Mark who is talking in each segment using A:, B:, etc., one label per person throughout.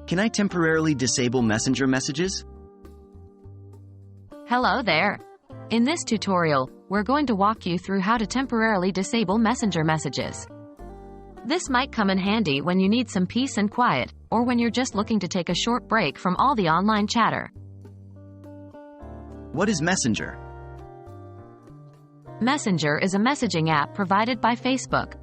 A: Can I temporarily disable Messenger messages?
B: Hello there. In this tutorial, we're going to walk you through how to temporarily disable Messenger messages. This might come in handy when you need some peace and quiet, or when you're just looking to take a short break from all the online chatter.
A: What is Messenger?
B: Messenger is a messaging app provided by Facebook.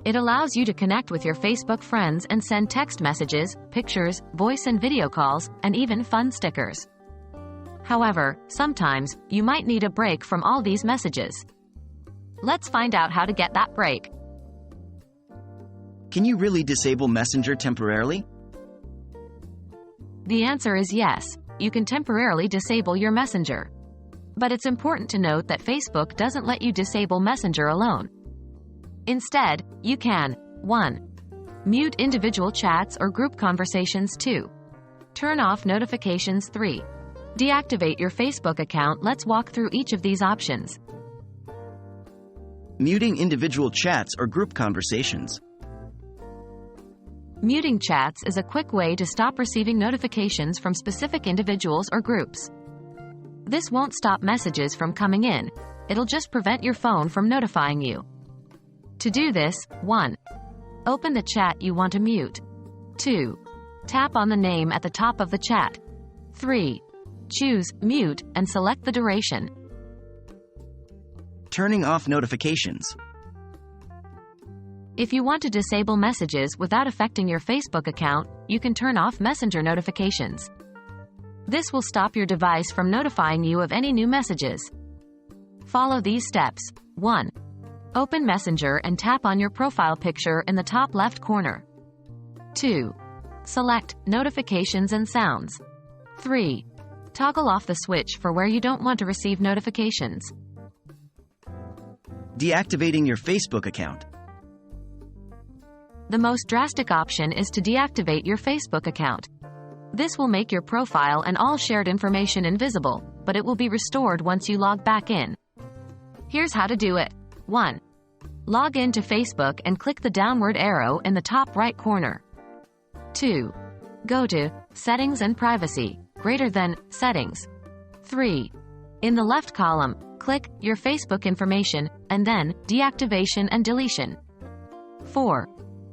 B: It allows you to connect with your Facebook friends and send text messages, pictures, voice and video calls, and even fun stickers. However, sometimes, you might need a break from all these messages. Let's find out how to get that break.
A: Can you really disable Messenger temporarily?
B: The answer is yes, you can temporarily disable your Messenger. But it's important to note that Facebook doesn't let you disable Messenger alone. Instead, you can 1. Mute individual chats or group conversations. 2. Turn off notifications. 3. Deactivate your Facebook account. Let's walk through each of these options.
A: Muting individual chats or group conversations.
B: Muting chats is a quick way to stop receiving notifications from specific individuals or groups. This won't stop messages from coming in, it'll just prevent your phone from notifying you. To do this, 1. Open the chat you want to mute. 2. Tap on the name at the top of the chat. 3. Choose Mute and select the duration.
A: Turning off notifications.
B: If you want to disable messages without affecting your Facebook account, you can turn off Messenger notifications. This will stop your device from notifying you of any new messages. Follow these steps. 1. Open Messenger and tap on your profile picture in the top left corner. 2. Select Notifications and Sounds. 3. Toggle off the switch for where you don't want to receive notifications.
A: Deactivating your Facebook account.
B: The most drastic option is to deactivate your Facebook account. This will make your profile and all shared information invisible, but it will be restored once you log back in. Here's how to do it. 1. Log in to Facebook and click the downward arrow in the top right corner. 2. Go to Settings and Privacy, Settings. 3. In the left column, click Your Facebook Information, and then Deactivation and Deletion. 4.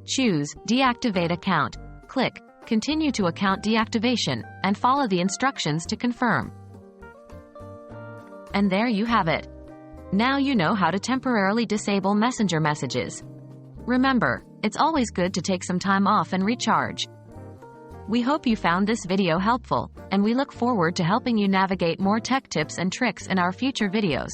B: Choose Deactivate Account. Click Continue to Account Deactivation, and follow the instructions to confirm. And there you have it. Now you know how to temporarily disable Messenger messages. Remember, it's always good to take some time off and recharge. We hope you found this video helpful, and we look forward to helping you navigate more tech tips and tricks in our future videos.